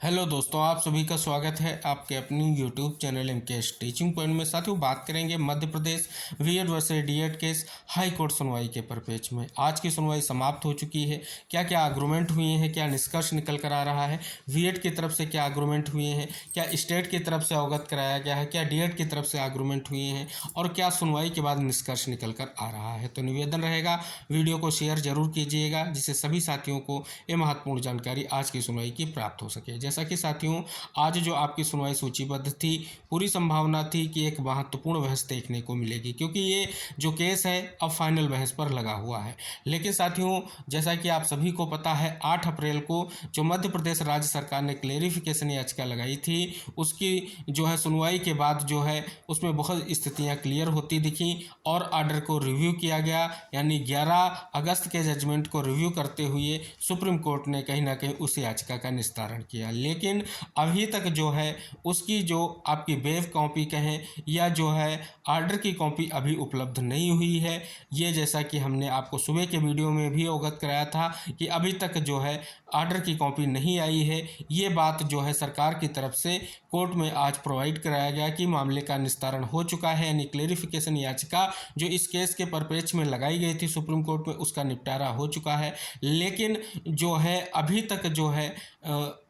Hello दोस्तों, आप सभी का स्वागत है आपके अपनी YouTube channel MKS teaching point में। साथियों, बात करेंगे Madhya Pradesh BEd versus DEd case high court सुनवाई के परिपेक्ष में। आज की सुनवाई समाप्त हो चुकी है। क्या क्या आर्गूमेंट हुए हैं, क्या निष्कर्ष निकल कर आ रहा है, बीएड की तरफ से क्या आर्गूमेंट हुए हैं, क्या स्टेट की तरफ से अवगत कराया गया है, क्या डीएड की तरफ से आर्गूमेंट हुए हैं और क्या सुनवाई के बाद निष्कर्ष निकल कर आ रहा है। तो निवेदन रहेगा, वीडियो को शेयर जरूर कीजिएगा जिससे सभी साथियों को ये महत्वपूर्ण जानकारी आज की सुनवाई की प्राप्त हो सके। जैसा कि साथियों, आज जो आपकी सुनवाई सूचीबद्ध थी, पूरी संभावना थी कि एक महत्वपूर्ण बहस देखने को मिलेगी, क्योंकि ये जो केस है अब फाइनल बहस पर लगा हुआ है। लेकिन साथियों, जैसा कि आप सभी को पता है, 8 अप्रैल को जो मध्य प्रदेश राज्य सरकार ने क्लेरिफिकेशन याचिका लगाई थी, उसकी जो है सुनवाई के बाद जो है उसमें बहुत स्थितियां क्लियर होती दिखी और आर्डर को रिव्यू किया गया। यानी 11 अगस्त के जजमेंट को रिव्यू करते हुए सुप्रीम कोर्ट ने कहीं ना कहीं उस याचिका का निस्तारण किया। लेकिन अभी तक जो है उसकी जो आपकी वेब कॉपी कहें या जो है आर्डर की कॉपी अभी उपलब्ध नहीं हुई है। ये जैसा कि हमने आपको सुबह के वीडियो में भी अवगत कराया था कि अभी तक जो है आर्डर की कॉपी नहीं आई है। ये बात जो है सरकार की तरफ से कोर्ट में आज प्रोवाइड कराया गया कि मामले का निस्तारण हो चुका है। यानी क्लेरिफिकेशन याचिका जो इस केस के परिप्रेक्ष्य में लगाई गई थी सुप्रीम कोर्ट में, उसका निपटारा हो चुका है। लेकिन जो है अभी तक जो है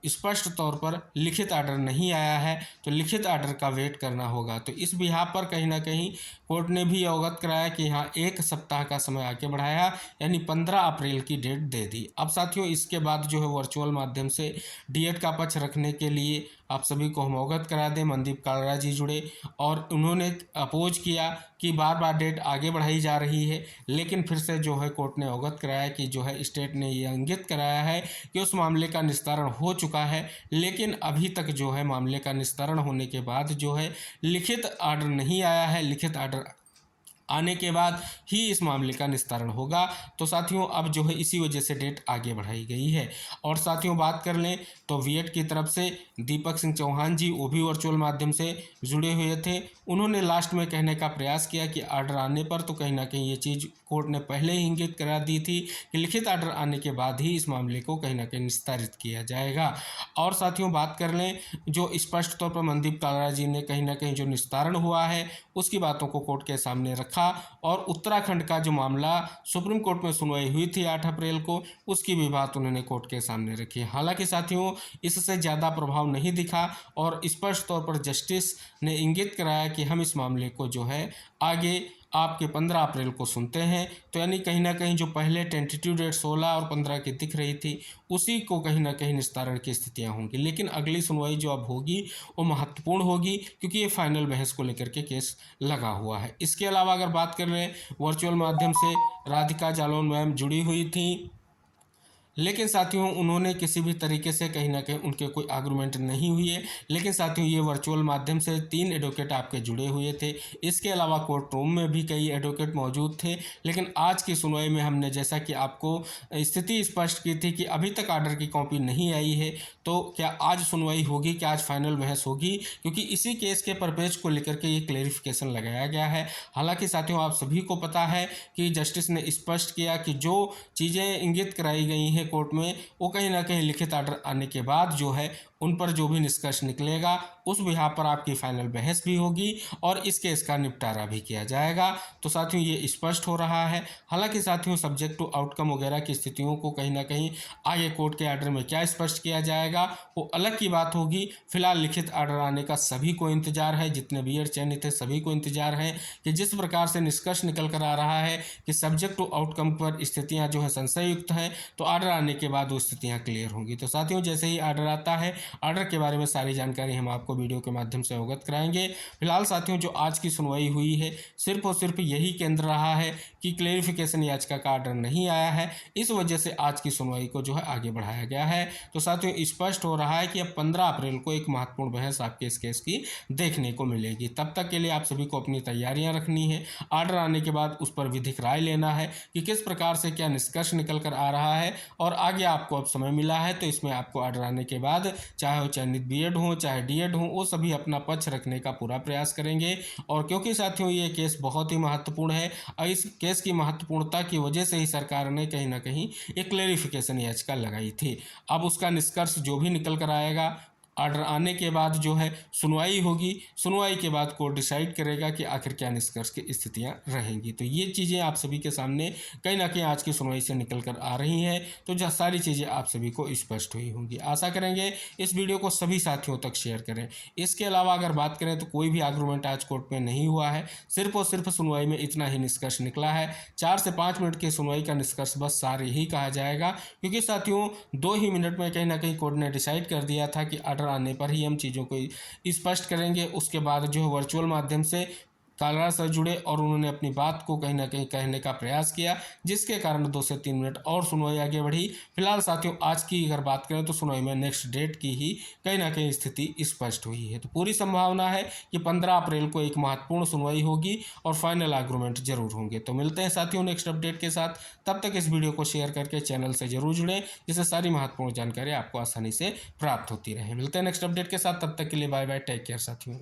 स्पष्ट तौर पर लिखित आर्डर नहीं आया है, तो लिखित आर्डर का वेट करना होगा। तो इस बिहार पर कहीं ना कहीं कोर्ट ने भी अवगत कराया कि यहाँ 1 सप्ताह का समय आगे बढ़ाया, यानी 15 अप्रैल की डेट दे दी। अब साथियों, इसके बाद जो है वर्चुअल माध्यम से डीएड का पक्ष रखने के लिए आप सभी को हम अवगत करा दें, मनदीप कालरा जी जुड़े और उन्होंने अपोज किया कि बार बार डेट आगे बढ़ाई जा रही है। लेकिन फिर से जो है कोर्ट ने अवगत कराया कि जो है स्टेट ने ये इंगित कराया है कि उस मामले का निस्तारण हो चुका है। लेकिन अभी तक जो है मामले का निस्तारण होने के बाद जो है लिखित आर्डर नहीं आया है। लिखित आर्डर आने के बाद ही इस मामले का निस्तारण होगा। तो साथियों, अब जो है इसी वजह से डेट आगे बढ़ाई गई है। और साथियों, बात कर लें तो बीएड की तरफ से दीपक सिंह चौहान जी, वो भी वर्चुअल माध्यम से जुड़े हुए थे। उन्होंने लास्ट में कहने का प्रयास किया कि आर्डर आने पर तो कहीं ना कहीं ये चीज़ कोर्ट ने पहले ही इंगित करा दी थी कि लिखित आर्डर आने के बाद ही इस मामले को कहीं ना कहीं निस्तारित किया जाएगा। और साथियों, बात कर लें जो स्पष्ट तौर पर मनदीप कालरा जी ने कहीं ना कहीं जो निस्तारण हुआ है उसकी बातों को कोर्ट के सामने रखा और उत्तराखंड का जो मामला सुप्रीम कोर्ट में सुनवाई हुई थी 8 अप्रैल को, उसकी भी बात उन्होंने कोर्ट के सामने रखी। हालांकि साथियों, इससे ज़्यादा प्रभाव नहीं दिखा और स्पष्ट तौर पर जस्टिस ने इंगित कराया कि हम इस मामले को जो है आगे आपके 15 अप्रैल को सुनते हैं। तो यानी कहीं ना कहीं जो पहले टेंटेटिव डेट 16 और 15 की दिख रही थी, उसी को कहीं ना कहीं निस्तारण की स्थितियां होंगी। लेकिन अगली सुनवाई जो अब होगी वो महत्वपूर्ण होगी, क्योंकि ये फाइनल बहस को लेकर के केस लगा हुआ है। इसके अलावा अगर बात कर रहे हैं, वर्चुअल माध्यम से राधिका जालोन मैम जुड़ी हुई थी। लेकिन साथियों, उन्होंने किसी भी तरीके से कहीं ना कहीं उनके कोई आर्गूमेंट नहीं हुई है। लेकिन साथियों, ये वर्चुअल माध्यम से 3 एडवोकेट आपके जुड़े हुए थे। इसके अलावा कोर्ट रूम में भी कई एडवोकेट मौजूद थे। लेकिन आज की सुनवाई में हमने जैसा कि आपको स्थिति स्पष्ट की थी कि अभी तक आर्डर की कॉपी नहीं आई है, तो क्या आज सुनवाई होगी, क्या आज फाइनल बहस होगी, क्योंकि इसी केस के परिप्रेक्ष्य को लेकर के ये क्लेरिफिकेशन लगाया गया है। हालांकि साथियों, आप सभी को पता है कि जस्टिस ने स्पष्ट किया कि जो चीज़ें इंगित कराई गई हैं कोर्ट में, वो कहीं ना कहीं लिखित आर्डर आने के बाद जो है उन पर जो भी निष्कर्ष निकलेगा उस बिहार पर आपकी फाइनल बहस भी होगी और इस केस का निपटारा भी किया जाएगा। तो साथियों, ये स्पष्ट हो रहा है। हालांकि साथियों, सब्जेक्ट टू आउटकम वगैरह की स्थितियों को कहीं ना कहीं आगे कोर्ट के आर्डर में क्या स्पष्ट किया जाएगा वो अलग की बात होगी। फिलहाल लिखित आर्डर आने का सभी को इंतजार है, जितने बीएड चयनित है सभी को इंतजार है कि जिस प्रकार से निष्कर्ष निकल कर आ रहा है कि सब्जेक्ट टू आउटकम पर स्थितियाँ जो है संशययुक्त हैं, तो आर्डर आने के बाद वो स्थितियाँ क्लियर होंगी। तो साथियों, जैसे ही आर्डर आता है, आर्डर के बारे में सारी जानकारी हम आपको वीडियो के माध्यम से अवगत कराएंगे। फिलहाल साथियों, जो आज की सुनवाई हुई है सिर्फ और सिर्फ यही केंद्र रहा है कि क्लेरिफिकेशन याचिका का आर्डर नहीं आया है, इस वजह से आज की सुनवाई को जो है आगे बढ़ाया गया है। तो साथियों, स्पष्ट हो रहा है कि अब 15 अप्रैल को एक महत्वपूर्ण बहस आपके इस केस की देखने को मिलेगी। तब तक के लिए आप सभी को अपनी तैयारियां रखनी है। आर्डर आने के बाद उस पर विधिक राय लेना है कि किस प्रकार से क्या निष्कर्ष निकल कर आ रहा है और आगे आपको अब समय मिला है तो इसमें आपको ऑर्डर आने के बाद चाहे वो चयनित बीएड हो चाहे डीएड हो, वो सभी अपना पक्ष रखने का पूरा प्रयास करेंगे। और क्योंकि साथियों ये केस बहुत ही महत्वपूर्ण है और इस केस की महत्वपूर्णता की वजह से ही सरकार ने कहीं ना कहीं एक क्लेरिफिकेशन याचिका लगाई थी। अब उसका निष्कर्ष जो भी निकल कर आएगा, ऑर्डर आने के बाद जो है सुनवाई होगी, सुनवाई के बाद कोर्ट डिसाइड करेगा कि आखिर क्या निष्कर्ष की स्थितियां रहेंगी। तो ये चीज़ें आप सभी के सामने कहीं ना कहीं आज की सुनवाई से निकल कर आ रही हैं, तो जो सारी चीज़ें आप सभी को स्पष्ट हुई होंगी। आशा करेंगे इस वीडियो को सभी साथियों तक शेयर करें। इसके अलावा अगर बात करें तो कोई भी आर्गूमेंट आज कोर्ट में नहीं हुआ है, सिर्फ और सिर्फ सुनवाई में इतना ही निष्कर्ष निकला है। 4 से 5 मिनट की सुनवाई का निष्कर्ष बस सारे ही कहा जाएगा, क्योंकि साथियों 2 ही मिनट में कहीं ना कहीं कोर्ट ने डिसाइड कर दिया था कि ऑर्डर आने पर ही हम चीज़ों को स्पष्ट करेंगे। उसके बाद जो है वर्चुअल माध्यम से कालरा सर जुड़े और उन्होंने अपनी बात को कहीं ना कहीं कहने का प्रयास किया, जिसके कारण 2 से 3 मिनट और सुनवाई आगे बढ़ी। फिलहाल साथियों आज की अगर बात करें तो सुनवाई में नेक्स्ट डेट की ही कहीं ना कहीं स्थिति स्पष्ट हुई है। तो पूरी संभावना है कि 15 अप्रैल को एक महत्वपूर्ण सुनवाई होगी और फाइनल आर्गूमेंट जरूर होंगे। तो मिलते हैं साथियों नेक्स्ट अपडेट के साथ, तब तक इस वीडियो को शेयर करके चैनल से जरूर जुड़ें, जिससे सारी महत्वपूर्ण जानकारी आपको आसानी से प्राप्त होती रहे। मिलते हैं नेक्स्ट अपडेट के साथ, तब तक के लिए बाय बाय, टेक केयर साथियों।